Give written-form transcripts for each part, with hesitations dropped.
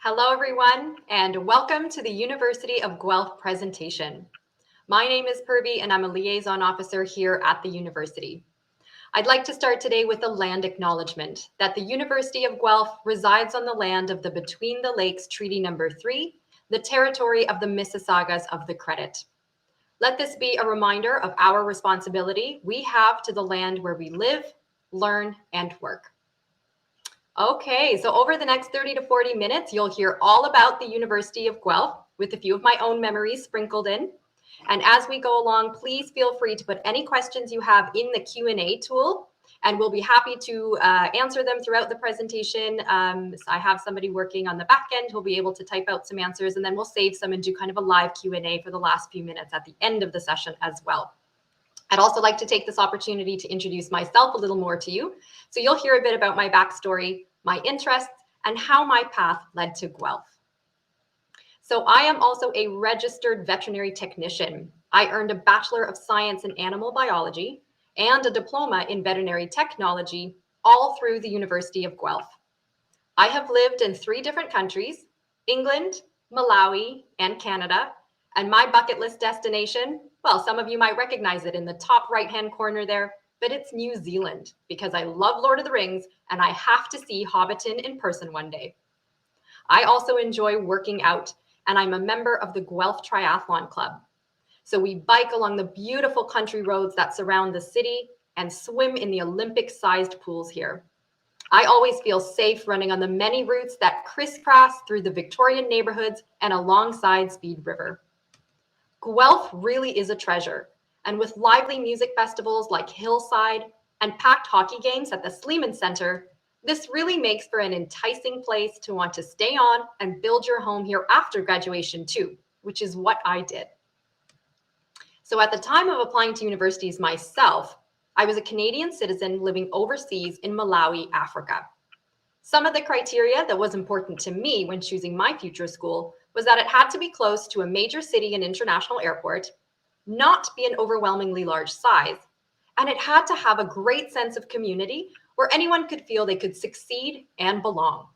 Hello, everyone, and welcome to the University of Guelph presentation. My name is Purvi, and I'm a liaison officer here at the university. I'd like to start today with a land acknowledgement that the University of Guelph resides on the land of the Between the Lakes Treaty Number 3, the territory of the Mississaugas of the Credit. Let this be a reminder of our responsibility we have to the land where we live, learn, and work. Okay, so over the next 30 to 40 minutes, you'll hear all about the University of Guelph with a few of my own memories sprinkled in. And as we go along, please feel free to put any questions you have in the Q&A tool, and we'll be happy to answer them throughout the presentation. I have somebody working on the back end who'll be able to type out some answers, and then we'll save some and do kind of a live Q&A for the last few minutes at the end of the session as well. I'd also like to take this opportunity to introduce myself a little more to you. So you'll hear a bit about my backstory, my interests, and how my path led to Guelph. So I am also a registered veterinary technician. I earned a Bachelor of Science in Animal Biology and a diploma in Veterinary Technology, all through the University of Guelph. I have lived in 3 different countries, England, Malawi, and Canada, and my bucket list destination, well, some of you might recognize it in the top right-hand corner there, but it's New Zealand because I love Lord of the Rings and I have to see Hobbiton in person one day. I also enjoy working out, and I'm a member of the Guelph Triathlon Club. So we bike along the beautiful country roads that surround the city and swim in the Olympic-sized pools here. I always feel safe running on the many routes that crisscross through the Victorian neighborhoods and alongside Speed River. Guelph really is a treasure, and with lively music festivals like Hillside and packed hockey games at the Sleeman Center, this really makes for an enticing place to want to stay on and build your home here after graduation too, which is what I did. So at the time of applying to universities myself, I was a Canadian citizen living overseas in Malawi, Africa. Some of the criteria that was important to me when choosing my future school was that it had to be close to a major city and international airport, not be an overwhelmingly large size, and it had to have a great sense of community where anyone could feel they could succeed and belong.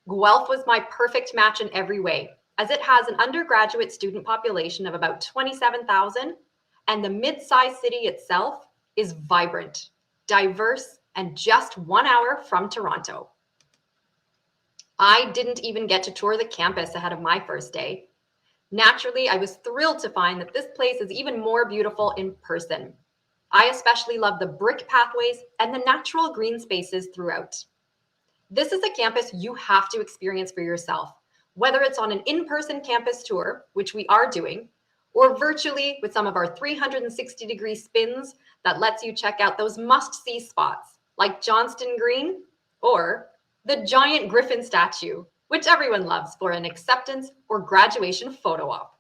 Guelph was my perfect match in every way, as it has an undergraduate student population of about 27,000, and the mid-sized city itself is vibrant, diverse, and just 1 hour from Toronto. I didn't even get to tour the campus ahead of my first day. Naturally, I was thrilled to find that this place is even more beautiful in person. I especially love the brick pathways and the natural green spaces throughout. This is a campus you have to experience for yourself, whether it's on an in-person campus tour, which we are doing, or virtually with some of our 360-degree spins that lets you check out those must-see spots like Johnston Green or the giant Griffin statue, which everyone loves for an acceptance or graduation photo op.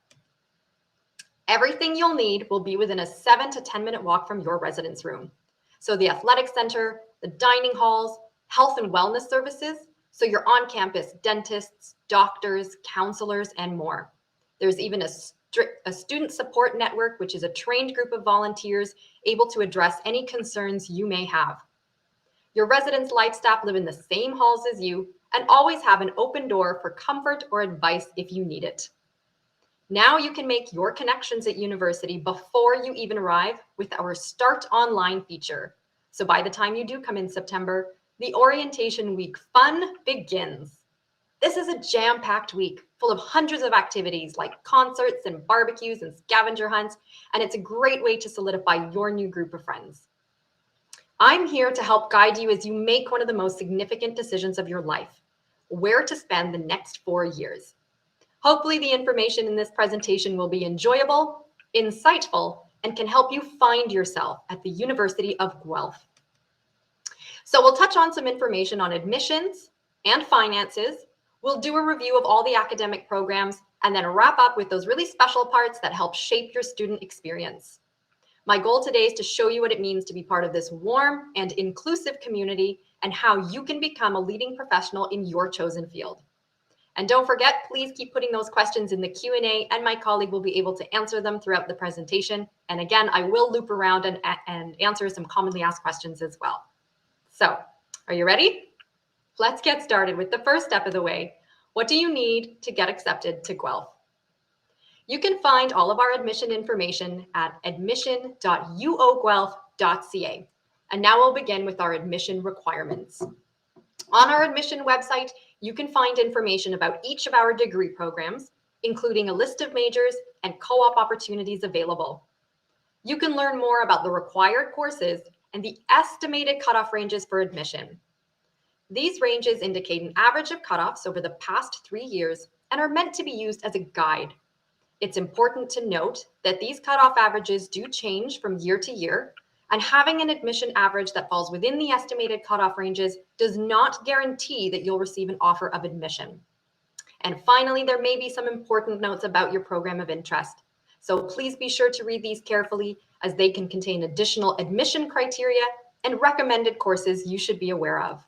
Everything you'll need will be within a 7 to 10 minute walk from your residence room. So the athletic center, the dining halls, health and wellness services, so your on-campus dentists, doctors, counselors, and more. There's even a student support network, which is a trained group of volunteers able to address any concerns you may have. Your residence life staff live in the same halls as you and always have an open door for comfort or advice if you need it. Now you can make your connections at university before you even arrive with our Start Online feature. So by the time you do come in September, the orientation week fun begins. This is a jam-packed week full of hundreds of activities like concerts and barbecues and scavenger hunts, and it's a great way to solidify your new group of friends. I'm here to help guide you as you make one of the most significant decisions of your life, where to spend the next 4 years. Hopefully the information in this presentation will be enjoyable, insightful, and can help you find yourself at the University of Guelph. So we'll touch on some information on admissions and finances. We'll do a review of all the academic programs and then wrap up with those really special parts that help shape your student experience. My goal today is to show you what it means to be part of this warm and inclusive community and how you can become a leading professional in your chosen field. And don't forget, please keep putting those questions in the Q&A and my colleague will be able to answer them throughout the presentation. And again, I will loop around and answer some commonly asked questions as well. So, are you ready? Let's get started with the first step of the way. What do you need to get accepted to Guelph? You can find all of our admission information at admission.uoguelph.ca. And now we'll begin with our admission requirements. On our admission website, you can find information about each of our degree programs, including a list of majors and co-op opportunities available. You can learn more about the required courses and the estimated cutoff ranges for admission. These ranges indicate an average of cutoffs over the past 3 years and are meant to be used as a guide. It's important to note that these cutoff averages do change from year to year, and having an admission average that falls within the estimated cutoff ranges does not guarantee that you'll receive an offer of admission. And finally, there may be some important notes about your program of interest. So please be sure to read these carefully, as they can contain additional admission criteria and recommended courses you should be aware of.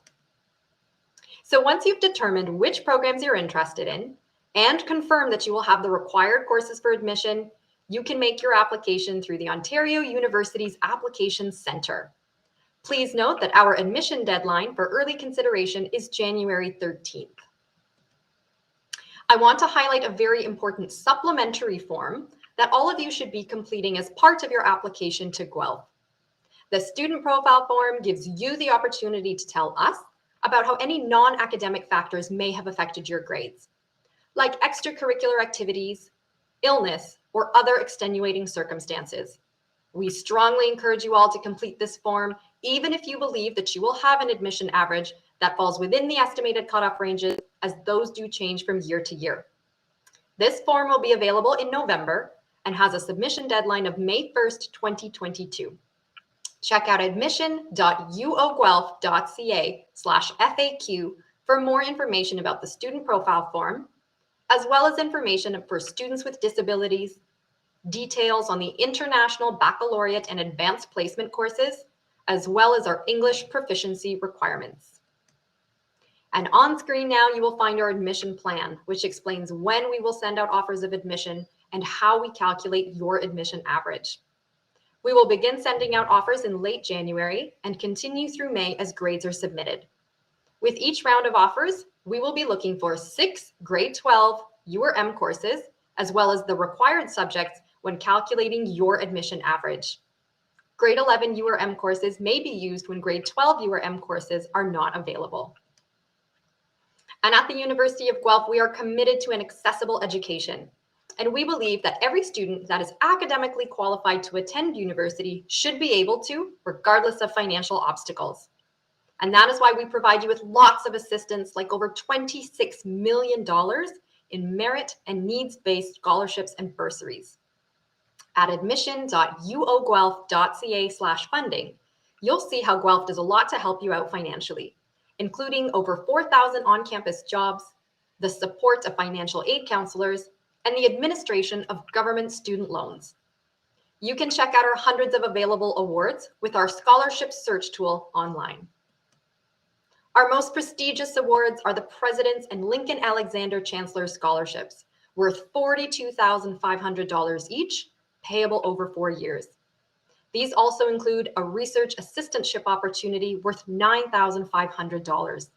So once you've determined which programs you're interested in and confirm that you will have the required courses for admission, you can make your application through the Ontario University's Application Centre. Please note that our admission deadline for early consideration is January 13th. I want to highlight a very important supplementary form that all of you should be completing as part of your application to Guelph. The student profile form gives you the opportunity to tell us about how any non-academic factors may have affected your grades, like extracurricular activities, illness, or other extenuating circumstances. We strongly encourage you all to complete this form, even if you believe that you will have an admission average that falls within the estimated cutoff ranges, as those do change from year to year. This form will be available in November and has a submission deadline of May 1st, 2022. Check out admission.uoguelph.ca/FAQ for more information about the student profile form, as well as information for students with disabilities, details on the International Baccalaureate and Advanced Placement courses, as well as our English proficiency requirements. And on screen now, you will find our admission plan, which explains when we will send out offers of admission and how we calculate your admission average. We will begin sending out offers in late January and continue through May as grades are submitted. With each round of offers, we will be looking for 6 grade 12 U/M courses, as well as the required subjects when calculating your admission average. Grade 11 U/M courses may be used when grade 12 U/M courses are not available. And at the University of Guelph, we are committed to an accessible education. And we believe that every student that is academically qualified to attend university should be able to, regardless of financial obstacles. And that is why we provide you with lots of assistance, like over $26 million in merit and needs-based scholarships and bursaries. At admission.uoguelph.ca/funding, you'll see how Guelph does a lot to help you out financially, including over 4,000 on-campus jobs, the support of financial aid counselors, and the administration of government student loans. You can check out our hundreds of available awards with our scholarship search tool online. Our most prestigious awards are the President's and Lincoln Alexander Chancellor Scholarships, worth $42,500 each, payable over 4 years. These also include a research assistantship opportunity worth $9,500.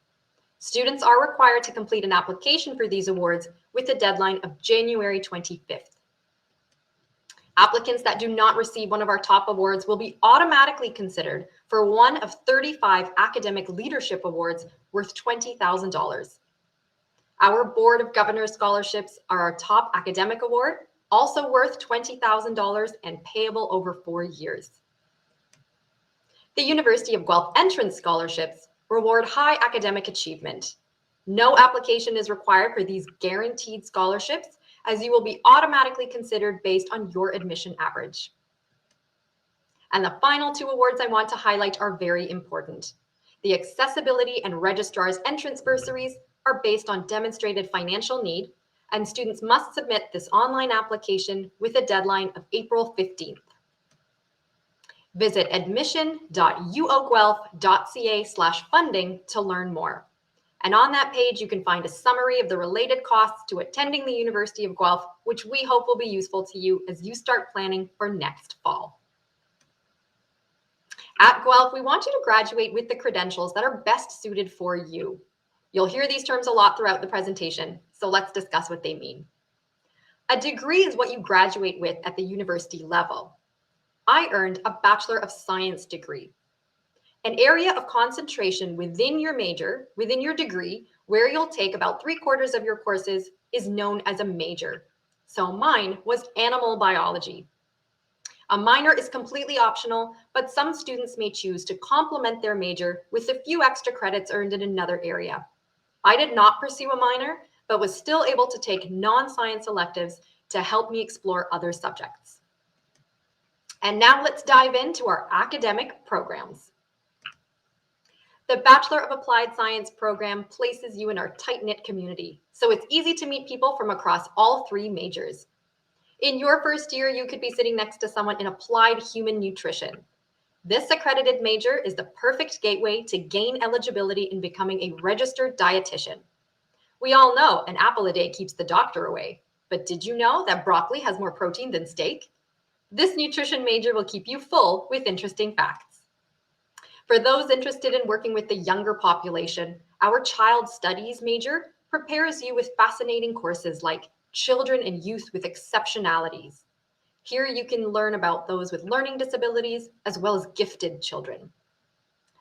Students are required to complete an application for these awards with a deadline of January 25th. Applicants that do not receive one of our top awards will be automatically considered for one of 35 academic leadership awards worth $20,000. Our Board of Governors scholarships are our top academic award, also worth $20,000 and payable over 4 years. The University of Guelph entrance scholarships reward high academic achievement. No application is required for these guaranteed scholarships, as you will be automatically considered based on your admission average. And the final 2 awards I want to highlight are very important. The Accessibility and Registrar's Entrance Bursaries are based on demonstrated financial need, and students must submit this online application with a deadline of April 15th. Visit admission.uoguelph.ca/funding to learn more. And on that page, you can find a summary of the related costs to attending the University of Guelph, which we hope will be useful to you as you start planning for next fall. At Guelph, we want you to graduate with the credentials that are best suited for you. You'll hear these terms a lot throughout the presentation, so let's discuss what they mean. A degree is what you graduate with at the university level. I earned a Bachelor of Science degree. An area of concentration within your major, within your degree, where you'll take about 3/4 of your courses is known as a major. So mine was animal biology. A minor is completely optional, but some students may choose to complement their major with a few extra credits earned in another area. I did not pursue a minor, but was still able to take non-science electives to help me explore other subjects. And now let's dive into our academic programs. The Bachelor of Applied Science program places you in our tight-knit community, so it's easy to meet people from across all 3 majors. In your first year, you could be sitting next to someone in applied human nutrition. This accredited major is the perfect gateway to gain eligibility in becoming a registered dietitian. We all know an apple a day keeps the doctor away, but did you know that broccoli has more protein than steak? This nutrition major will keep you full with interesting facts. For those interested in working with the younger population, our child studies major prepares you with fascinating courses like Children and Youth with Exceptionalities. Here you can learn about those with learning disabilities as well as gifted children.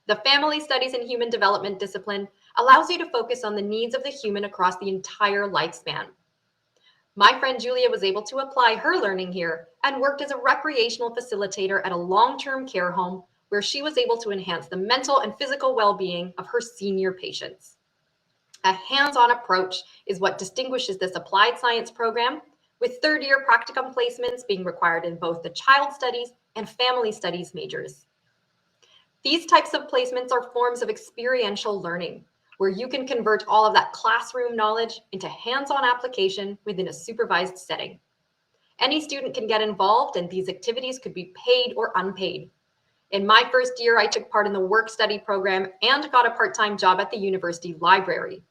The Family Studies and Human Development discipline allows you to focus on the needs of the human across the entire lifespan. My friend Julia was able to apply her learning here and worked as a recreational facilitator at a long-term care home where she was able to enhance the mental and physical well-being of her senior patients. A hands-on approach is what distinguishes this applied science program, with third-year practicum placements being required in both the child studies and family studies majors. These types of placements are forms of experiential learning, where you can convert all of that classroom knowledge into hands-on application within a supervised setting. Any student can get involved, and these activities could be paid or unpaid. In my first year, I took part in the work-study program and got a part-time job at the university library.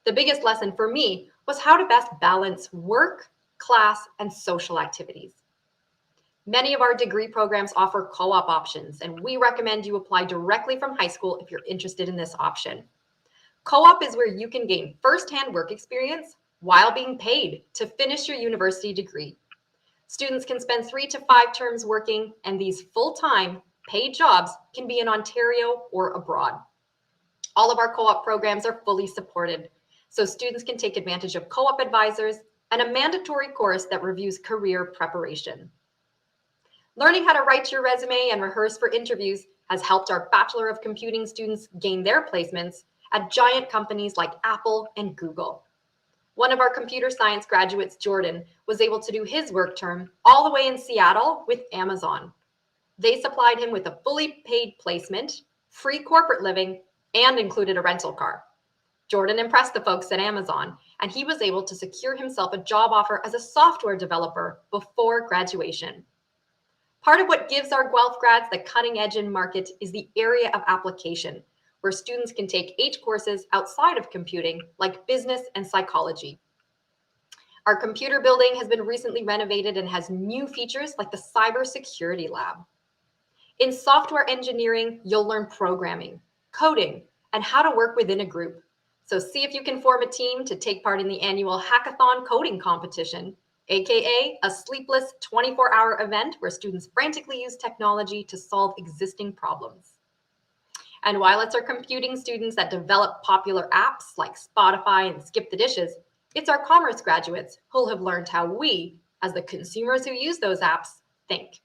The biggest lesson for me was how to best balance work, class, and social activities. Many of our degree programs offer co-op options, and we recommend you apply directly from high school if you're interested in this option. Co-op is where you can gain first-hand work experience while being paid to finish your university degree. Students can spend 3 to 5 terms working, and these full-time paid jobs can be in Ontario or abroad. All of our co-op programs are fully supported, so students can take advantage of co-op advisors and a mandatory course that reviews career preparation. Learning how to write your resume and rehearse for interviews has helped our Bachelor of Computing students gain their placements at giant companies like Apple and Google. One of our computer science graduates, Jordan, was able to do his work term all the way in Seattle with Amazon. They supplied him with a fully paid placement, free corporate living, and included a rental car. Jordan impressed the folks at Amazon, and he was able to secure himself a job offer as a software developer before graduation. Part of what gives our Guelph grads the cutting edge in market is the area of application, where students can take H courses outside of computing, like business and psychology. Our computer building has been recently renovated and has new features like the cybersecurity lab. In software engineering, you'll learn programming, coding, and how to work within a group. So see if you can form a team to take part in the annual Hackathon coding competition, aka a sleepless 24-hour event where students frantically use technology to solve existing problems. And while it's our computing students that develop popular apps like Spotify and Skip the Dishes, it's our commerce graduates who'll have learned how we, as the consumers who use those apps, think.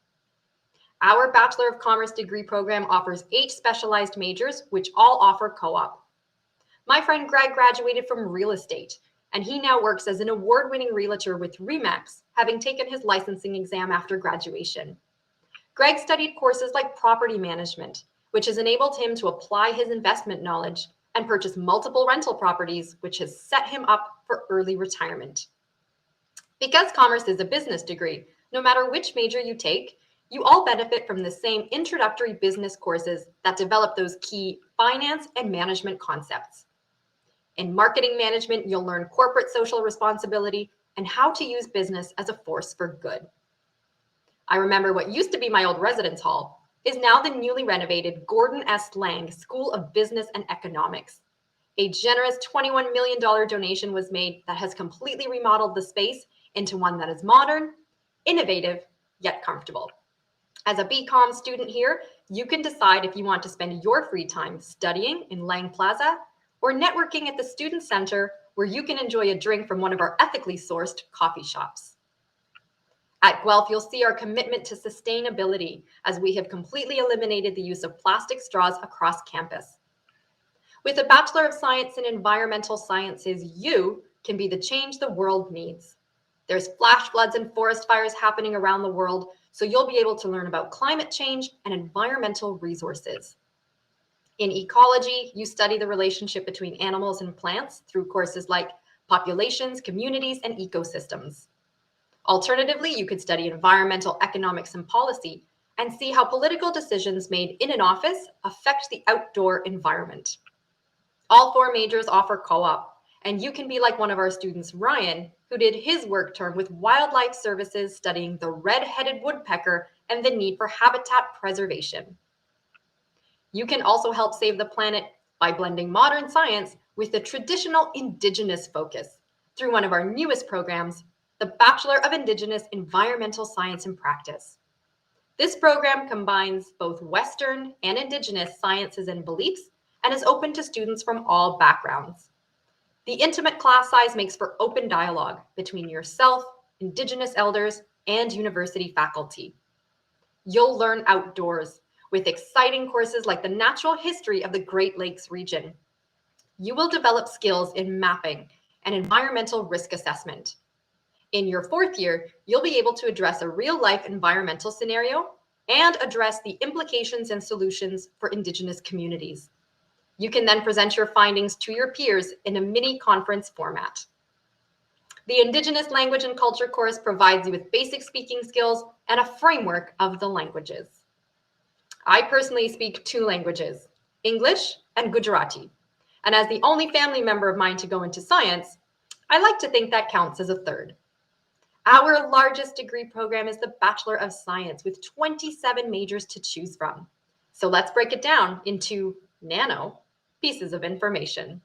Our Bachelor of Commerce degree program offers 8 specialized majors, which all offer co-op. My friend Greg graduated from real estate, and he now works as an award-winning realtor with RE/MAX, having taken his licensing exam after graduation. Greg studied courses like property management, which has enabled him to apply his investment knowledge and purchase multiple rental properties, which has set him up for early retirement. Because commerce is a business degree, no matter which major you take, you all benefit from the same introductory business courses that develop those key finance and management concepts. In marketing management, you'll learn corporate social responsibility and how to use business as a force for good. I remember what used to be my old residence hall is now the newly renovated Gordon S. Lang School of Business and Economics. A generous $21 million donation was made that has completely remodeled the space into one that is modern, innovative, yet comfortable. As a BCom student here, you can decide if you want to spend your free time studying in Lang Plaza or networking at the Student Center, where you can enjoy a drink from one of our ethically sourced coffee shops. At Guelph, you'll see our commitment to sustainability, as we have completely eliminated the use of plastic straws across campus. With a Bachelor of Science in Environmental Sciences, you can be the change the world needs. There's flash floods and forest fires happening around the world, so you'll be able to learn about climate change and environmental resources. In ecology, you study the relationship between animals and plants through courses like populations, communities, and ecosystems. Alternatively, you could study environmental economics and policy and see how political decisions made in an office affect the outdoor environment. All 4 majors offer co-op, and you can be like one of our students, Ryan, who did his work term with wildlife services studying the red-headed woodpecker and the need for habitat preservation. You can also help save the planet by blending modern science with the traditional Indigenous focus through one of our newest programs, the Bachelor of Indigenous Environmental Science and Practice. This program combines both Western and Indigenous sciences and beliefs and is open to students from all backgrounds. The intimate class size makes for open dialogue between yourself, Indigenous elders, and university faculty. You'll learn outdoors with exciting courses like the natural history of the Great Lakes region. You will develop skills in mapping and environmental risk assessment. In your 4th year, you'll be able to address a real-life environmental scenario and address the implications and solutions for Indigenous communities. You can then present your findings to your peers in a mini conference format. The Indigenous Language and Culture course provides you with basic speaking skills and a framework of the languages. I personally speak 2 languages, English and Gujarati. And as the only family member of mine to go into science, I like to think that counts as a 3rd. Our largest degree program is the Bachelor of Science with 27 majors to choose from. So let's break it down into nano pieces of information.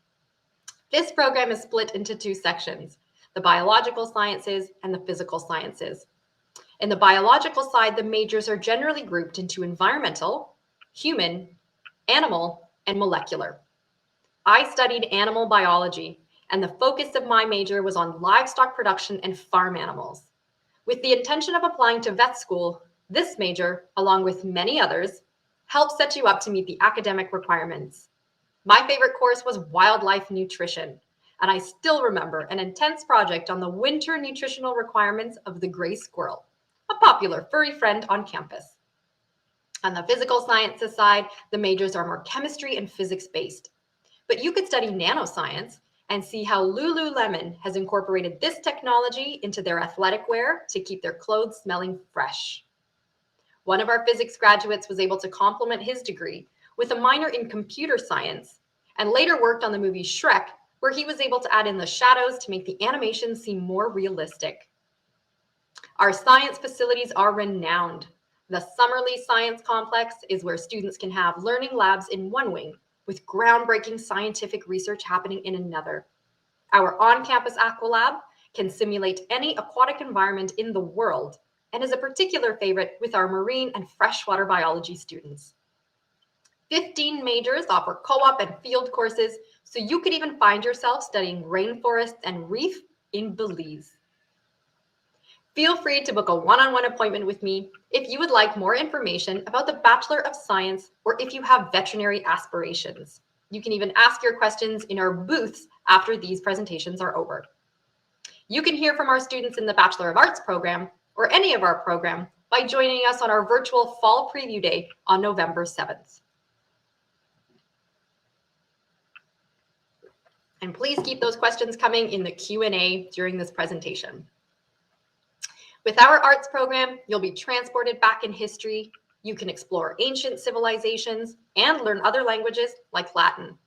This program is split into 2 sections, the biological sciences and the physical sciences. In the biological side, the majors are generally grouped into environmental, human, animal, and molecular. I studied animal biology, and the focus of my major was on livestock production and farm animals. With the intention of applying to vet school, this major, along with many others, helps set you up to meet the academic requirements. My favorite course was wildlife nutrition, and I still remember an intense project on the winter nutritional requirements of the gray squirrel, a popular furry friend on campus. On the physical sciences side, the majors are more chemistry and physics based. But you could study nanoscience and see how Lululemon has incorporated this technology into their athletic wear to keep their clothes smelling fresh. One of our physics graduates was able to complement his degree with a minor in computer science and later worked on the movie Shrek, where he was able to add in the shadows to make the animation seem more realistic. Our science facilities are renowned. The Summerlee Science Complex is where students can have learning labs in one wing, with groundbreaking scientific research happening in another. Our on-campus Aqua Lab can simulate any aquatic environment in the world and is a particular favorite with our marine and freshwater biology students. 15 majors offer co-op and field courses, so you could even find yourself studying rainforests and reef in Belize. Feel free to book a one-on-one appointment with me if you would like more information about the Bachelor of Science or if you have veterinary aspirations. You can even ask your questions in our booths after these presentations are over. You can hear from our students in the Bachelor of Arts program or any of our program by joining us on our virtual Fall Preview Day on November 7th. And please keep those questions coming in the Q&A during this presentation. With our arts program, you'll be transported back in history. You can explore ancient civilizations and learn other languages like Latin.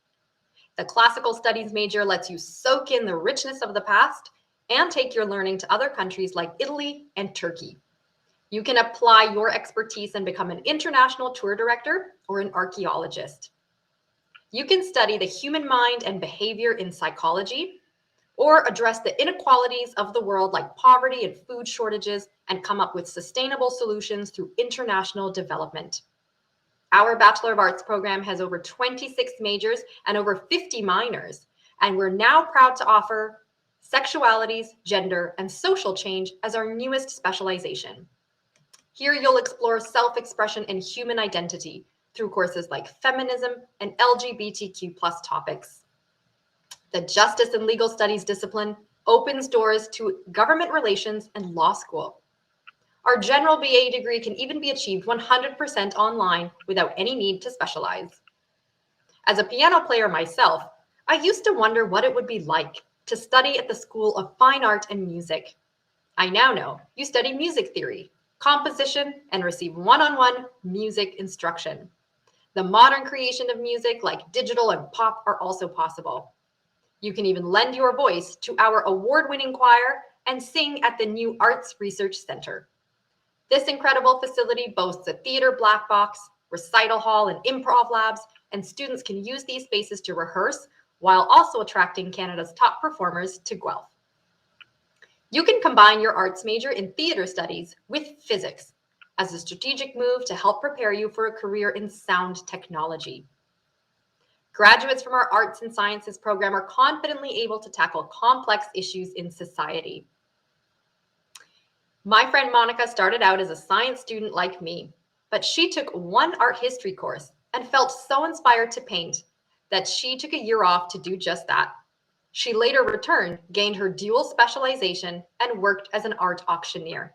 The classical studies major lets you soak in the richness of the past and take your learning to other countries like Italy and Turkey. You can apply your expertise and become an international tour director or an archaeologist. You can study the human mind and behavior in psychology, or address the inequalities of the world like poverty and food shortages and come up with sustainable solutions through international development. Our Bachelor of Arts program has over 26 majors and over 50 minors, and we're now proud to offer sexualities, gender, and social change as our newest specialization. Here you'll explore self-expression and human identity through courses like feminism and LGBTQ+ topics. The Justice and Legal Studies discipline opens doors to government relations and law school. Our general BA degree can even be achieved 100% online without any need to specialize. As a piano player myself, I used to wonder what it would be like to study at the School of Fine Art and Music. I now know you study music theory, composition, and receive one-on-one music instruction. The modern creation of music, like digital and pop, are also possible. You can even lend your voice to our award-winning choir and sing at the new Arts Research Center. This incredible facility boasts a theater black box, recital hall, and improv labs, and students can use these spaces to rehearse while also attracting Canada's top performers to Guelph. You can combine your arts major in theater studies with physics as a strategic move to help prepare you for a career in sound technology. Graduates from our Arts and Sciences program are confidently able to tackle complex issues in society. My friend Monica started out as a science student like me, but she took one art history course and felt so inspired to paint that she took a year off to do just that. She later returned, gained her dual specialization, and worked as an art auctioneer.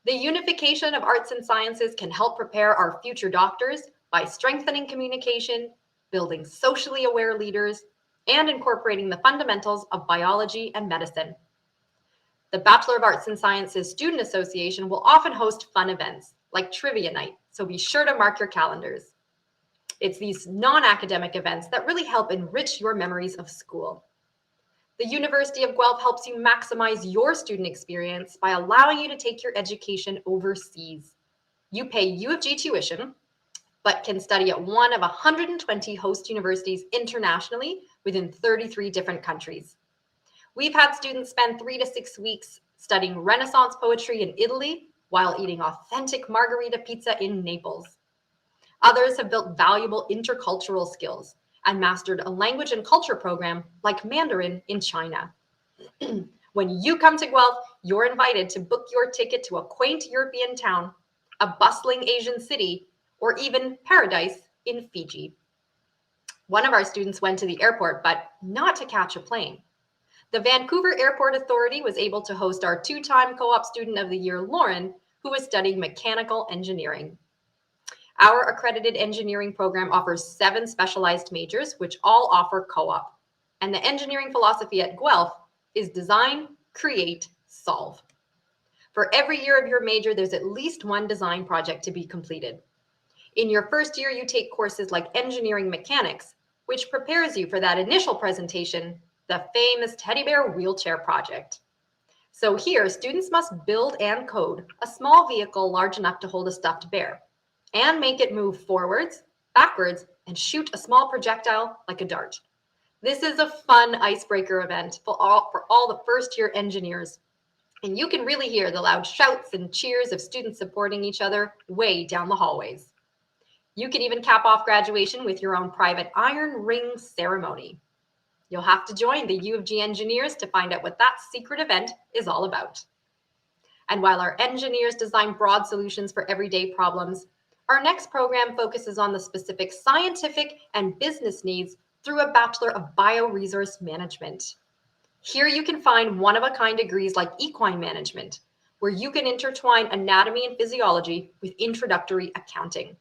The unification of arts and sciences can help prepare our future doctors by strengthening communication, building socially aware leaders, and incorporating the fundamentals of biology and medicine. The Bachelor of Arts and Sciences Student Association will often host fun events like trivia night, so be sure to mark your calendars. It's these non-academic events that really help enrich your memories of school. The University of Guelph helps you maximize your student experience by allowing you to take your education overseas. You pay U of G tuition, but can study at one of 120 host universities internationally within 33 different countries. We've had students spend 3 to 6 weeks studying Renaissance poetry in Italy while eating authentic margarita pizza in Naples. Others have built valuable intercultural skills and mastered a language and culture program like Mandarin in China. When you come to Guelph, you're invited to book your ticket to a quaint European town, a bustling Asian city, or even paradise in Fiji. One of our students went to the airport, but not to catch a plane. The Vancouver Airport Authority was able to host our 2-time Co-op Student of the Year, Lauren, who was studying mechanical engineering. Our accredited engineering program offers 7 specialized majors, which all offer co-op. And the engineering philosophy at Guelph is design, create, solve. For every year of your major, there's at least one design project to be completed. In your first year, you take courses like engineering mechanics, which prepares you for that initial presentation, the famous teddy bear wheelchair project. So here, students must build and code a small vehicle large enough to hold a stuffed bear and make it move forwards, backwards, and shoot a small projectile like a dart. This is a fun icebreaker event for all the first-year engineers. And you can really hear the loud shouts and cheers of students supporting each other way down the hallways. You can even cap off graduation with your own private iron ring ceremony. You'll have to join the U of G engineers to find out what that secret event is all about. And while our engineers design broad solutions for everyday problems, our next program focuses on the specific scientific and business needs through a Bachelor of Bioresource Management. Here you can find one-of-a-kind degrees like equine management, where you can intertwine anatomy and physiology with introductory accounting.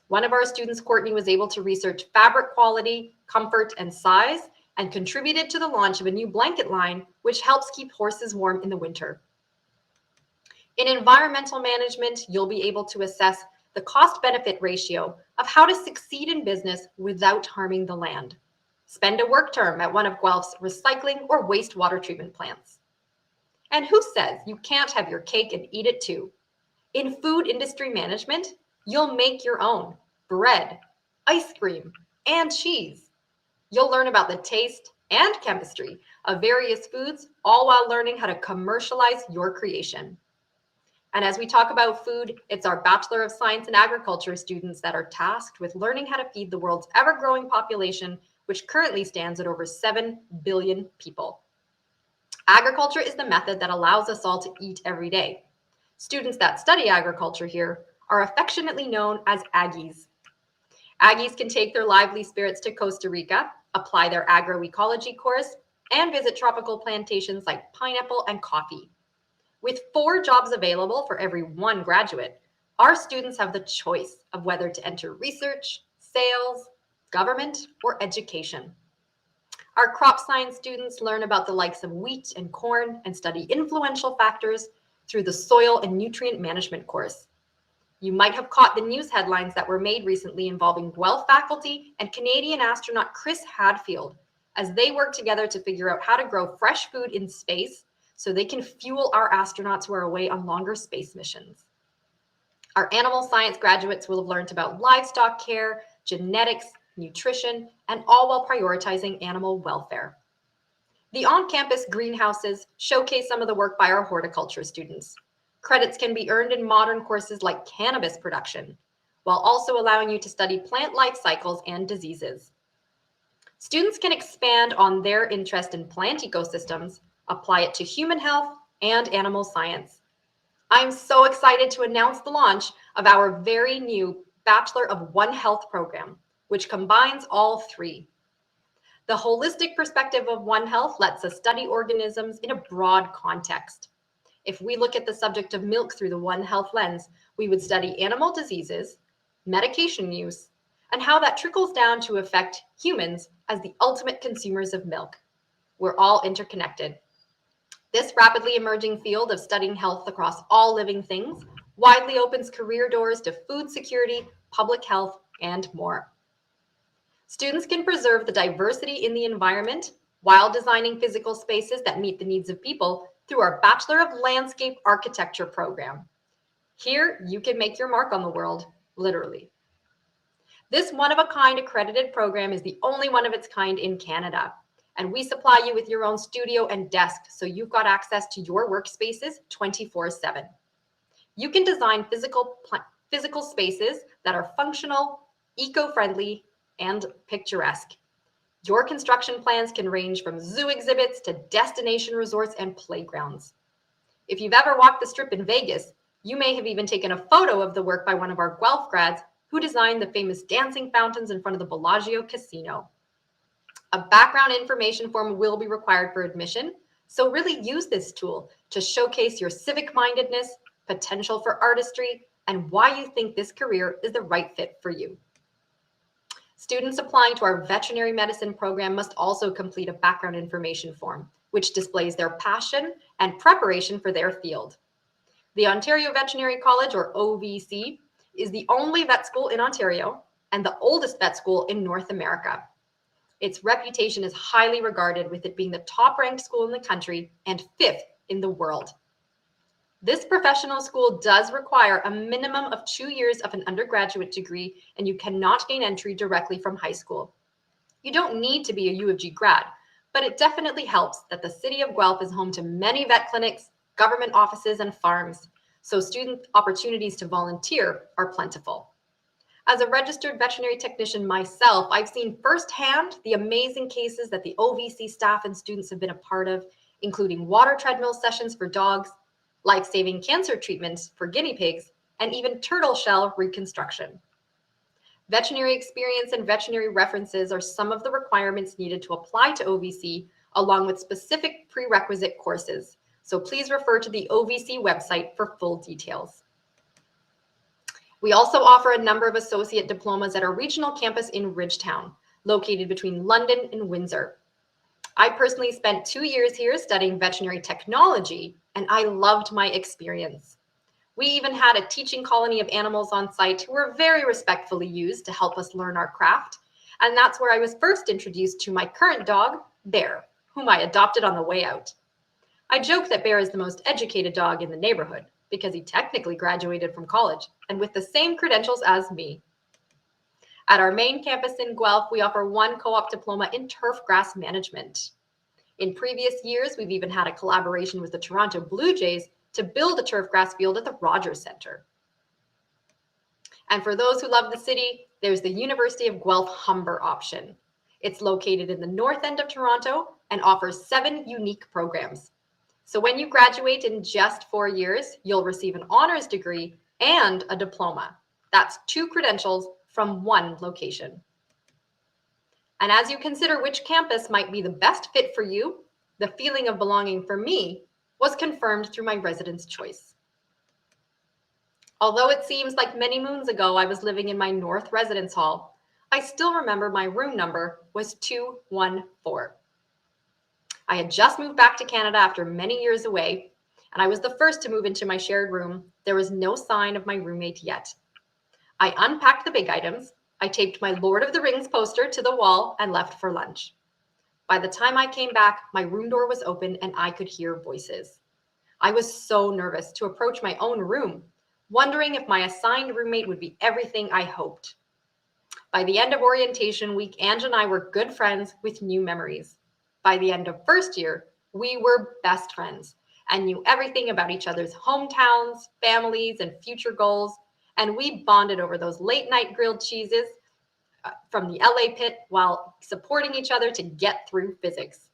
One of our students, Courtney, was able to research fabric quality, comfort, and size, and contributed to the launch of a new blanket line, which helps keep horses warm in the winter. In environmental management, you'll be able to assess the cost-benefit ratio of how to succeed in business without harming the land. Spend a work term at one of Guelph's recycling or wastewater treatment plants. And who says you can't have your cake and eat it too? In food industry management, you'll make your own bread, ice cream, and cheese. You'll learn about the taste and chemistry of various foods, all while learning how to commercialize your creation. And as we talk about food, it's our Bachelor of Science in Agriculture students that are tasked with learning how to feed the world's ever-growing population, which currently stands at over 7 billion people. Agriculture is the method that allows us all to eat every day. Students that study agriculture here are affectionately known as Aggies. Aggies can take their lively spirits to Costa Rica, apply their agroecology course, and visit tropical plantations like pineapple and coffee. With 4 jobs available for every 1 graduate, our students have the choice of whether to enter research, sales, government, or education. Our crop science students learn about the likes of wheat and corn and study influential factors through the soil and nutrient management course. You might have caught the news headlines that were made recently involving Guelph faculty and Canadian astronaut Chris Hadfield as they work together to figure out how to grow fresh food in space so they can fuel our astronauts who are away on longer space missions. Our animal science graduates will have learned about livestock care, genetics, nutrition, and all while prioritizing animal welfare. The on-campus greenhouses showcase some of the work by our horticulture students. Credits can be earned in modern courses like cannabis production, while also allowing you to study plant life cycles and diseases. Students can expand on their interest in plant ecosystems, apply it to human health and animal science. I'm so excited to announce the launch of our very new Bachelor of One Health program, which combines all 3. The holistic perspective of One Health lets us study organisms in a broad context. If we look at the subject of milk through the One Health lens, we would study animal diseases, medication use, and how that trickles down to affect humans as the ultimate consumers of milk. We're all interconnected. This rapidly emerging field of studying health across all living things widely opens career doors to food security, public health, and more. Students can preserve the diversity in the environment while designing physical spaces that meet the needs of people through our Bachelor of Landscape Architecture program. Here, you can make your mark on the world, literally. This one-of-a-kind accredited program is the only one of its kind in Canada, and we supply you with your own studio and desk so you've got access to your workspaces 24/7. You can design physical spaces that are functional, eco-friendly, and picturesque. Your construction plans can range from zoo exhibits to destination resorts and playgrounds. If you've ever walked the Strip in Vegas, you may have even taken a photo of the work by one of our Guelph grads who designed the famous dancing fountains in front of the Bellagio Casino. A background information form will be required for admission, so really use this tool to showcase your civic-mindedness, potential for artistry, and why you think this career is the right fit for you. Students applying to our veterinary medicine program must also complete a background information form, which displays their passion and preparation for their field. The Ontario Veterinary College, or OVC, is the only vet school in Ontario and the oldest vet school in North America. Its reputation is highly regarded, with it being the top-ranked school in the country and 5th in the world. This professional school does require a minimum of 2 years of an undergraduate degree, and you cannot gain entry directly from high school. You don't need to be a U of G grad, but it definitely helps that the city of Guelph is home to many vet clinics, government offices, and farms, so student opportunities to volunteer are plentiful. As a registered veterinary technician myself, I've seen firsthand the amazing cases that the OVC staff and students have been a part of, including water treadmill sessions for dogs, life-saving cancer treatments for guinea pigs, and even turtle shell reconstruction. Veterinary experience and veterinary references are some of the requirements needed to apply to OVC, along with specific prerequisite courses. So please refer to the OVC website for full details. We also offer a number of associate diplomas at our regional campus in Ridgetown, located between London and Windsor. I personally spent 2 years here studying veterinary technology, and I loved my experience. We even had a teaching colony of animals on site who were very respectfully used to help us learn our craft. And that's where I was first introduced to my current dog, Bear, whom I adopted on the way out. I joke that Bear is the most educated dog in the neighborhood because he technically graduated from college and with the same credentials as me. At our main campus in Guelph, we offer one co-op diploma in turf grass management. In previous years, we've even had a collaboration with the Toronto Blue Jays to build a turf grass field at the Rogers Centre. And for those who love the city, there's the University of Guelph Humber option. It's located in the north end of Toronto and offers 7 unique programs. So when you graduate in just 4 years, you'll receive an honors degree and a diploma. That's 2 credentials from 1 location. And as you consider which campus might be the best fit for you, the feeling of belonging for me was confirmed through my residence choice. Although it seems like many moons ago I was living in my North Residence Hall, I still remember my room number was 214. I had just moved back to Canada after many years away, and I was the first to move into my shared room. There was no sign of my roommate yet. I unpacked the big items, I taped my Lord of the Rings poster to the wall and left for lunch. By the time I came back, my room door was open and I could hear voices. I was so nervous to approach my own room, wondering if my assigned roommate would be everything I hoped. By the end of orientation week, Ange and I were good friends with new memories. By the end of first year, we were best friends and knew everything about each other's hometowns, families, and future goals. And we bonded over those late night grilled cheeses from the LA pit while supporting each other to get through physics.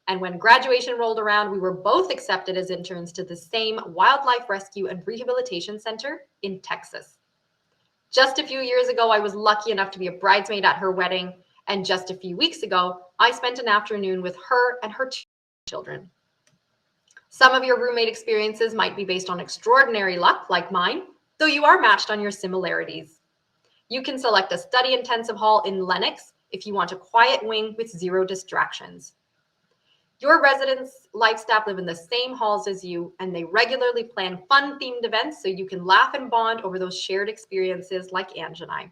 And when graduation rolled around, we were both accepted as interns to the same Wildlife Rescue and Rehabilitation Center in Texas. Just a few years ago, I was lucky enough to be a bridesmaid at her wedding. And just a few weeks ago, I spent an afternoon with her and her 2 children. Some of your roommate experiences might be based on extraordinary luck, like mine, though you are matched on your similarities. You can select a study-intensive hall in Lenox if you want a quiet wing with 0 distractions. Your residents' life staff live in the same halls as you, and they regularly plan fun-themed events so you can laugh and bond over those shared experiences like Ange and I.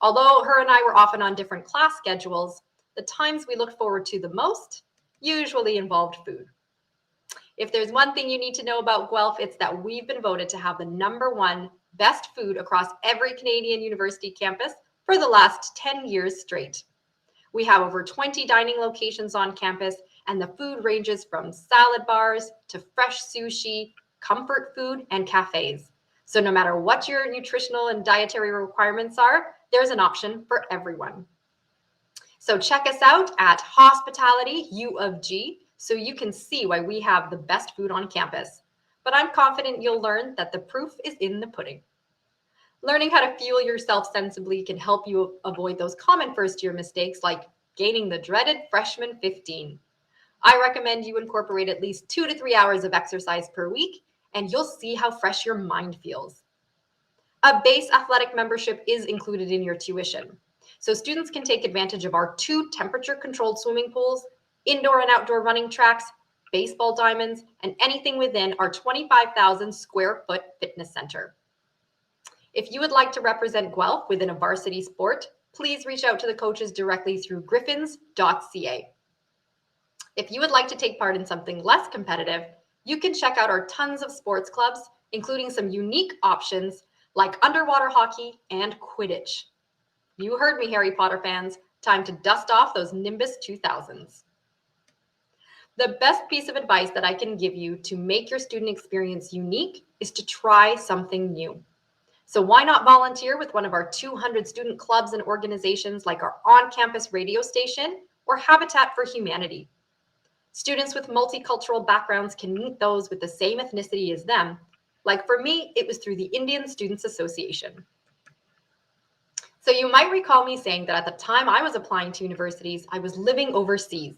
Although her and I were often on different class schedules, the times we looked forward to the most usually involved food. If there's one thing you need to know about Guelph, it's that we've been voted to have the #1 best food across every Canadian university campus for the last 10 years straight. We have over 20 dining locations on campus, and the food ranges from salad bars to fresh sushi, comfort food, and cafes. So no matter what your nutritional and dietary requirements are, there's an option for everyone. So check us out at Hospitality U of G so you can see why we have the best food on campus. But I'm confident you'll learn that the proof is in the pudding. Learning how to fuel yourself sensibly can help you avoid those common first-year mistakes like gaining the dreaded freshman 15. I recommend you incorporate at least 2 to 3 hours of exercise per week, and you'll see how fresh your mind feels. A base athletic membership is included in your tuition, so students can take advantage of our 2 temperature-controlled swimming pools, indoor and outdoor running tracks, baseball diamonds, and anything within our 25,000 square foot fitness center. If you would like to represent Guelph within a varsity sport, please reach out to the coaches directly through griffins.ca. If you would like to take part in something less competitive, you can check out our tons of sports clubs, including some unique options like underwater hockey and Quidditch. You heard me, Harry Potter fans. Time to dust off those Nimbus 2000s. The best piece of advice that I can give you to make your student experience unique is to try something new. So why not volunteer with one of our 200 student clubs and organizations like our on-campus radio station or Habitat for Humanity? Students with multicultural backgrounds can meet those with the same ethnicity as them. Like for me, it was through the Indian Students Association. So you might recall me saying that at the time I was applying to universities, I was living overseas.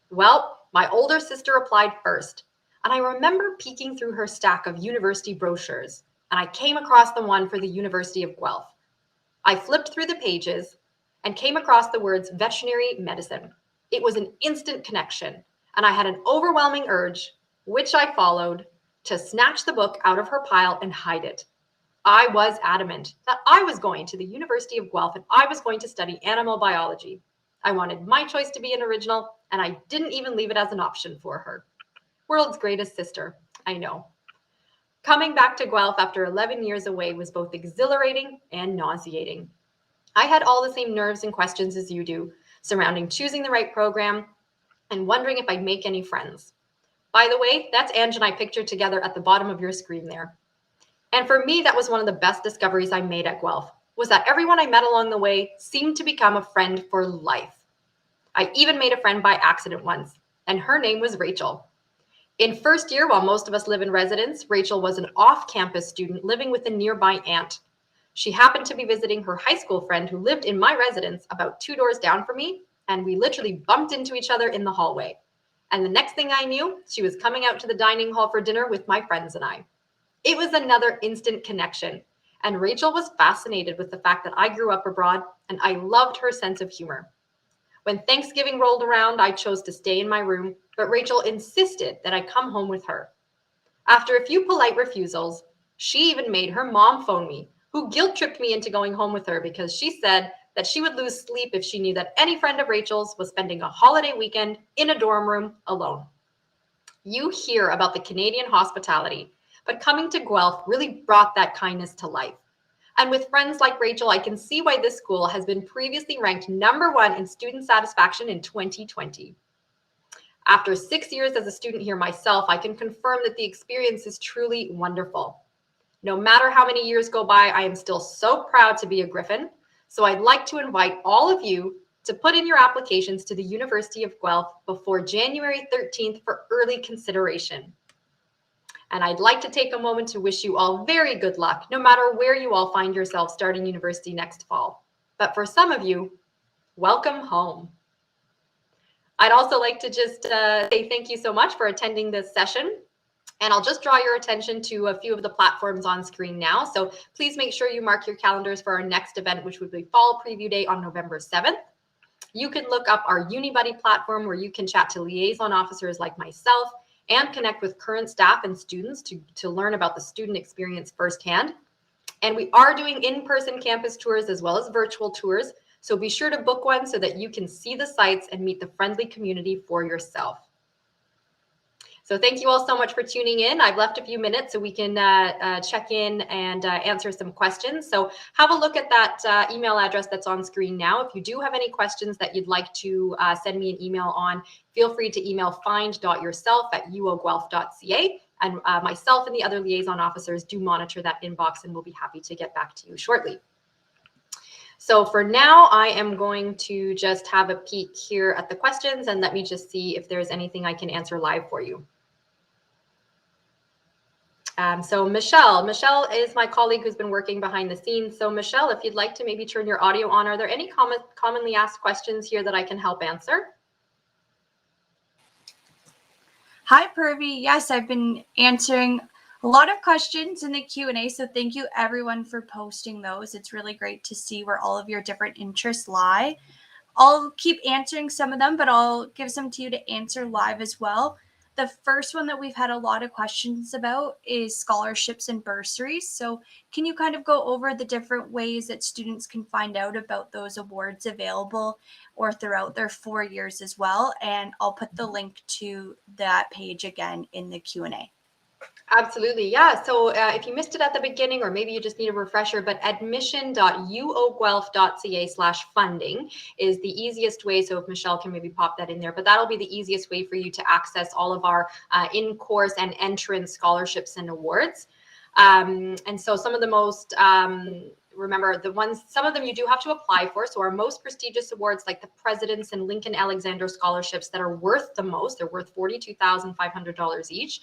Well, my older sister applied first, and I remember peeking through her stack of university brochures, and I came across the one for the University of Guelph. I flipped through the pages and came across the words veterinary medicine. It was an instant connection, and I had an overwhelming urge, which I followed, to snatch the book out of her pile and hide it. I was adamant that I was going to the University of Guelph and I was going to study animal biology. I wanted my choice to be an original, and I didn't even leave it as an option for her. World's greatest sister, I know. Coming back to Guelph after 11 years away was both exhilarating and nauseating. I had all the same nerves and questions as you do surrounding choosing the right program and wondering if I'd make any friends. By the way, that's Ange and I pictured together at the bottom of your screen there. And for me, that was one of the best discoveries I made at Guelph, was that everyone I met along the way seemed to become a friend for life. I even made a friend by accident once, and her name was Rachel. In first year, while most of us live in residence, Rachel was an off-campus student living with a nearby aunt. She happened to be visiting her high school friend who lived in my residence about 2 doors down from me, and we literally bumped into each other in the hallway. And the next thing I knew, she was coming out to the dining hall for dinner with my friends and I. It was another instant connection, and Rachel was fascinated with the fact that I grew up abroad, and I loved her sense of humor. When Thanksgiving rolled around, I chose to stay in my room, but Rachel insisted that I come home with her. After a few polite refusals, she even made her mom phone me, who guilt-tripped me into going home with her because she said that she would lose sleep if she knew that any friend of Rachel's was spending a holiday weekend in a dorm room alone. You hear about the Canadian hospitality, but coming to Guelph really brought that kindness to life. And with friends like Rachel, I can see why this school has been previously ranked #1 in student satisfaction in 2020. After 6 years as a student here myself, I can confirm that the experience is truly wonderful. No matter how many years go by, I am still so proud to be a Griffin. So I'd like to invite all of you to put in your applications to the University of Guelph before January 13th for early consideration. And I'd like to take a moment to wish you all very good luck, no matter where you all find yourselves starting university next fall. But for some of you, welcome home. I'd also like to just say thank you so much for attending this session. And I'll just draw your attention to a few of the platforms on screen now. So please make sure you mark your calendars for our next event, which would be Fall Preview Day on November 7th. You can look up our UniBuddy platform where you can chat to liaison officers like myself and connect with current staff and students to learn about the student experience firsthand. And we are doing in-person campus tours as well as virtual tours. So be sure to book one so that you can see the sites and meet the friendly community for yourself. So thank you all so much for tuning in. I've left a few minutes so we can check in and answer some questions. So have a look at that email address that's on screen now. If you do have any questions that you'd like to send me an email on, feel free to email find.yourself@uoguelph.ca. And myself and the other liaison officers do monitor that inbox and we'll be happy to get back to you shortly. So for now, I am going to just have a peek here at the questions and let me just see if there's anything I can answer live for you. So Michelle is my colleague who's been working behind the scenes. So Michelle, if you'd like to maybe turn your audio on, are there any commonly asked questions here that I can help answer? Hi, Purvi. Yes, I've been answering a lot of questions in the Q&A, so thank you everyone for posting those. It's really great to see where all of your different interests lie. I'll keep answering some of them, but I'll give some to you to answer live as well. The first one that we've had a lot of questions about is scholarships and bursaries. So can you kind of go over the different ways that students can find out about those awards available or throughout their 4 years as well? And I'll put the link to that page again in the Q&A. Absolutely. Yeah. So if you missed it at the beginning, or maybe you just need a refresher, but admission.uoguelph.ca/funding is the easiest way. So if Michelle can maybe pop that in there, but that'll be the easiest way for you to access all of our in-course and entrance scholarships and awards. And so some of the most, remember the ones, some of them you do have to apply for. So our most prestigious awards like the President's and Lincoln Alexander scholarships that are worth the most, they're worth $42,500 each.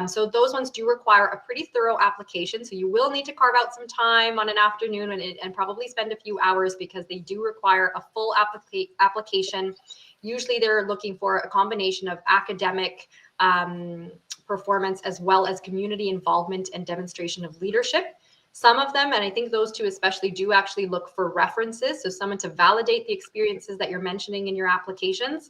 So those ones do require a pretty thorough application. So you will need to carve out some time on an afternoon and probably spend a few hours because they do require a full application. Usually they're looking for a combination of academic performance as well as community involvement and demonstration of leadership. Some of them, and I think those two especially, do actually look for references. So someone to validate the experiences that you're mentioning in your applications.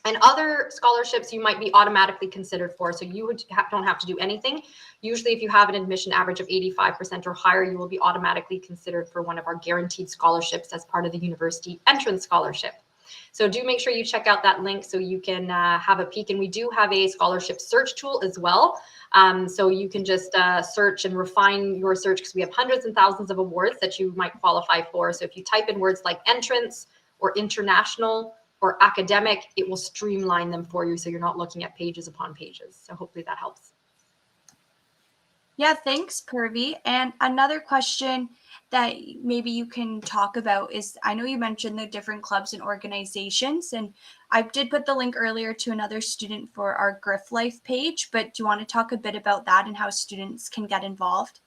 And other scholarships you might be automatically considered for. So you don't have to do anything. Usually if you have an admission average of 85% or higher, you will be automatically considered for one of our guaranteed scholarships as part of the university entrance scholarship. So do make sure you check out that link so you can have a peek. And we do have a scholarship search tool as well. So you can just search and refine your search, because we have hundreds and thousands of awards that you might qualify for. So if you type in words like entrance or international or academic, it will streamline them for you so you're not looking at pages upon pages. So hopefully that helps. Yeah, thanks, Purvi. And another question that maybe you can talk about is, I know you mentioned the different clubs and organizations, and I did put the link earlier to another student for our Griff Life page, but do you want to talk a bit about that and how students can get involved?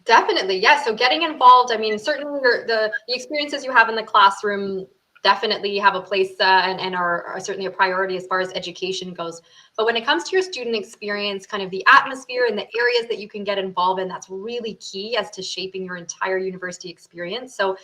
Definitely, yes. So getting involved, I mean, certainly the experiences you have in the classroom definitely have a place and are certainly a priority as far as education goes. But when it comes to your student experience, kind of the atmosphere and the areas that you can get involved in, that's really key as to shaping your entire university experience. So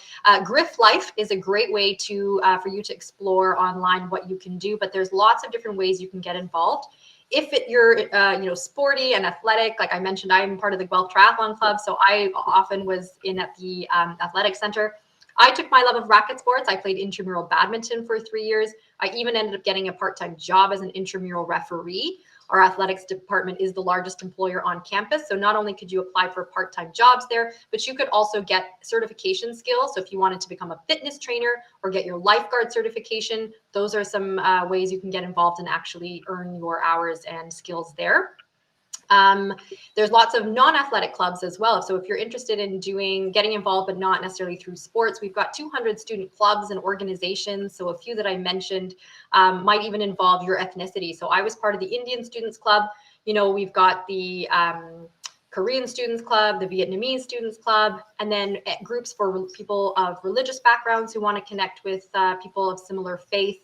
Griff Life is a great way to for you to explore online what you can do, but there's lots of different ways you can get involved. If you're sporty and athletic, like I mentioned, I'm part of the Guelph Triathlon Club, so I often was in at the athletic center. I took my love of racket sports. I played intramural badminton for 3 years. I even ended up getting a part-time job as an intramural referee. Our athletics department is the largest employer on campus. So not only could you apply for part-time jobs there, but you could also get certification skills. So if you wanted to become a fitness trainer or get your lifeguard certification, those are some ways you can get involved and actually earn your hours and skills there. There's lots of non-athletic clubs as well. So if you're interested in getting involved, but not necessarily through sports, we've got 200 student clubs and organizations. So a few that I mentioned might even involve your ethnicity. So I was part of the Indian Students Club. We've got the Korean Students Club, the Vietnamese Students Club, and then groups for people of religious backgrounds who want to connect with people of similar faith.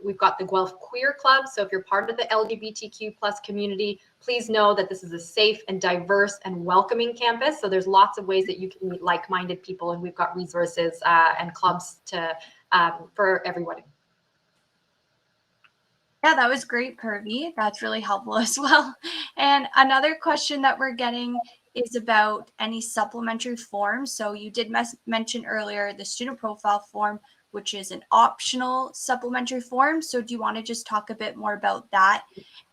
We've got the Guelph Queer Club. So if you're part of the LGBTQ plus community, please know that this is a safe and diverse and welcoming campus. So there's lots of ways that you can meet like-minded people, and we've got resources and clubs for everyone. Yeah, that was great, Purvi. That's really helpful as well. And another question that we're getting is about any supplementary forms. So you did mention earlier the student profile form, which is an optional supplementary form. So do you want to just talk a bit more about that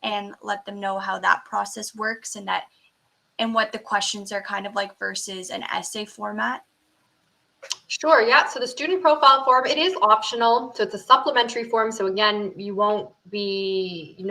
and let them know how that process works and what the questions are kind of like versus an essay format? Sure, yeah. So the student profile form, it is optional. So it's a supplementary form. So again, you won't be,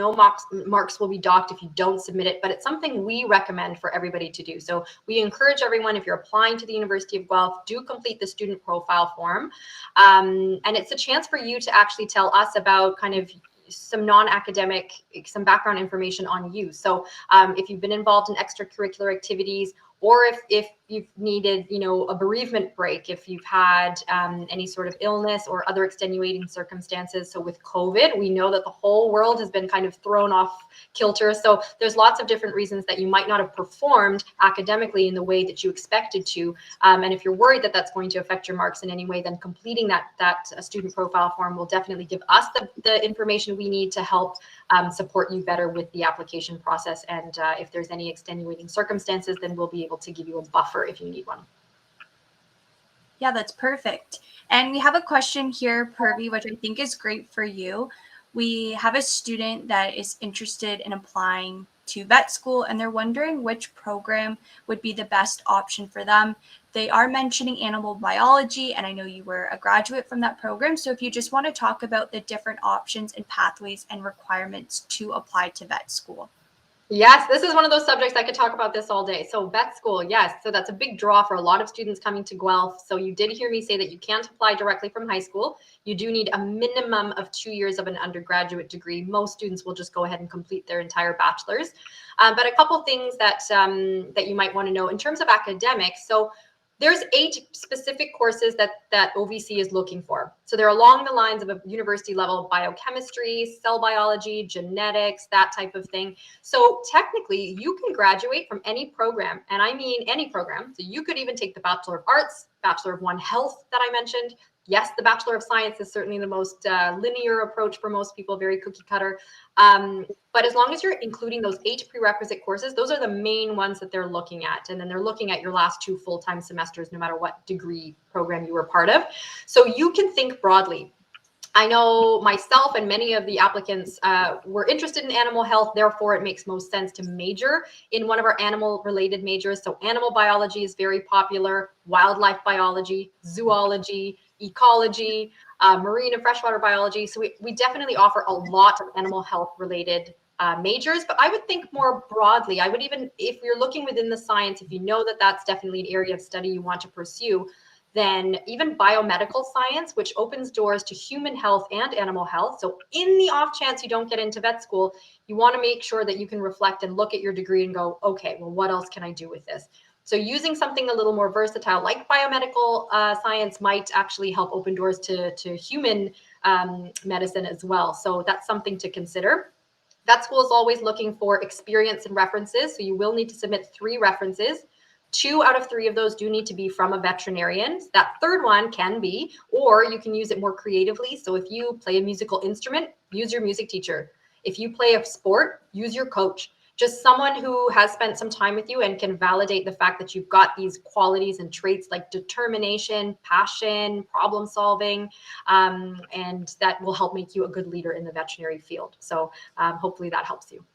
marks will be docked if you don't submit it, but it's something we recommend for everybody to do. So we encourage everyone, if you're applying to the University of Guelph, do complete the student profile form. And it's a chance for you to actually tell us about kind of some non-academic, some background information on you. So if you've been involved in extracurricular activities, or if you've needed, a bereavement break, if you've had any sort of illness or other extenuating circumstances. So with COVID, we know that the whole world has been kind of thrown off kilter. So there's lots of different reasons that you might not have performed academically in the way that you expected to. And if you're worried that that's going to affect your marks in any way, then completing that student profile form will definitely give us the information we need to help support you better with the application process. And if there's any extenuating circumstances, then we'll be able to give you a buffer if you need one. Yeah, that's perfect. And we have a question here, Purvi, which I think is great for you. We have a student that is interested in applying to vet school, and they're wondering which program would be the best option for them. They are mentioning animal biology, and I know you were a graduate from that program. So if you just want to talk about the different options and pathways and requirements to apply to vet school. Yes, this is one of those subjects I could talk about this all day. So vet school, yes. So that's a big draw for a lot of students coming to Guelph. So you did hear me say that you can't apply directly from high school. You do need a minimum of 2 years of an undergraduate degree. Most students will just go ahead and complete their entire bachelor's. But a couple things that you might want to know in terms of academics. So there's 8 specific courses that OVC is looking for. So they're along the lines of a university level: biochemistry, cell biology, genetics, that type of thing. So technically, you can graduate from any program, and I mean any program. So you could even take the Bachelor of Arts, Bachelor of One Health that I mentioned. Yes, the Bachelor of Science is certainly the most linear approach for most people, very cookie cutter. But as long as you're including those 8 prerequisite courses, those are the main ones that they're looking at. And then they're looking at your last 2 full-time semesters, no matter what degree program you were part of. So you can think broadly. I know myself and many of the applicants were interested in animal health. Therefore, it makes most sense to major in one of our animal-related majors. So animal biology is very popular, wildlife biology, zoology, ecology, marine and freshwater biology. So we definitely offer a lot of animal health-related majors, but I would think more broadly. I would even, if you're looking within the science, if you know that that's definitely an area of study you want to pursue, then even biomedical science, which opens doors to human health and animal health. So in the off chance you don't get into vet school, you want to make sure that you can reflect and look at your degree and go, okay, well, what else can I do with this? So using something a little more versatile like biomedical science might actually help open doors to human medicine as well. So that's something to consider. Vet school is always looking for experience and references. So you will need to submit 3 references. 2 out of 3 of those do need to be from a veterinarian. That third one can be, or you can use it more creatively. So if you play a musical instrument, use your music teacher. If you play a sport, use your coach. Just someone who has spent some time with you and can validate the fact that you've got these qualities and traits like determination, passion, problem solving, and that will help make you a good leader in the veterinary field. So hopefully that helps you.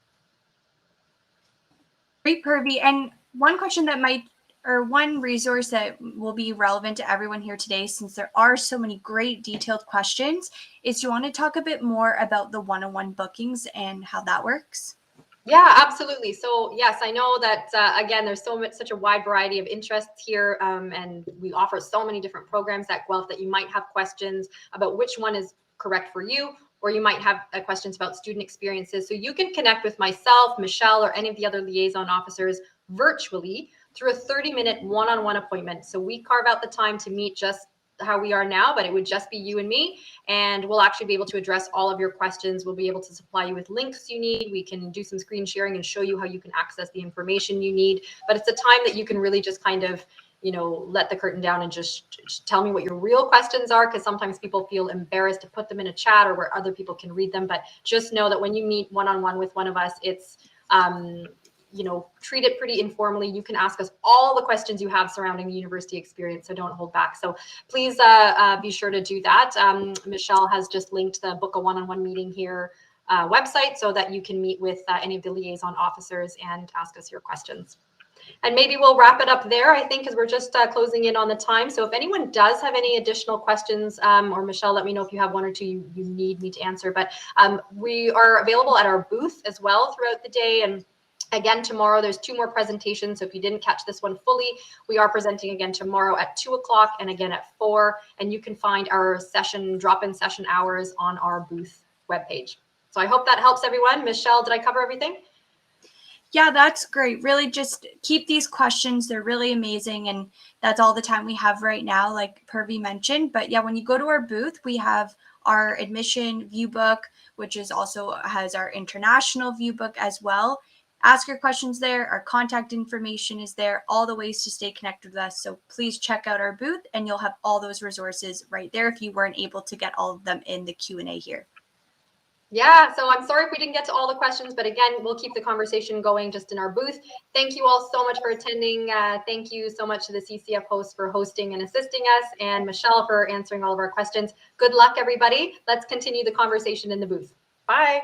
Great, Purvi. And one question that might, or one resource that will be relevant to everyone here today, since there are so many great detailed questions, is you want to talk a bit more about the one-on-one bookings and how that works? Yeah, absolutely. So yes, I know that again, there's such a wide variety of interests here, and we offer so many different programs at Guelph that you might have questions about which one is correct for you, or you might have questions about student experiences. So you can connect with myself, Michelle, or any of the other liaison officers virtually through a 30-minute one-on-one appointment. So we carve out the time to meet just how we are now, but it would just be you and me, and we'll actually be able to address all of your questions. We'll be able to supply you with links you need. We can do some screen sharing and show you how you can access the information you need, but it's a time that you can really just kind of, you know, let the curtain down and just tell me what your real questions are, because sometimes people feel embarrassed to put them in a chat or where other people can read them. But just know that when you meet one-on-one with one of us, it's you know, treat it pretty informally. You can ask us all the questions you have surrounding the university experience, so don't hold back. So please be sure to do that. Michelle has just linked the Book a One-on-One Meeting here website so that you can meet with any of the liaison officers and ask us your questions. And maybe we'll wrap it up there, I think, because we're just closing in on the time. So if anyone does have any additional questions, or Michelle, let me know if you have one or two you need me to answer. But we are available at our booth as well throughout the day. And again, tomorrow there's 2 more presentations. So if you didn't catch this one fully, we are presenting again tomorrow at 2 o'clock and again at 4. And you can find our session, drop-in session hours on our booth webpage. So I hope that helps everyone. Michelle, did I cover everything? Yeah, that's great. Really just keep these questions. They're really amazing. And that's all the time we have right now, like Purvi mentioned. But yeah, when you go to our booth, we have our admission view book, which is also has our international view book as well. Ask your questions there. Our contact information is there, all the ways to stay connected with us. So please check out our booth and you'll have all those resources right there if you weren't able to get all of them in the Q&A here. Yeah, so I'm sorry if we didn't get to all the questions, but again, we'll keep the conversation going just in our booth. Thank you all so much for attending. Thank you so much to the CCUF host for hosting and assisting us, and Michelle for answering all of our questions. Good luck, everybody. Let's continue the conversation in the booth. Bye.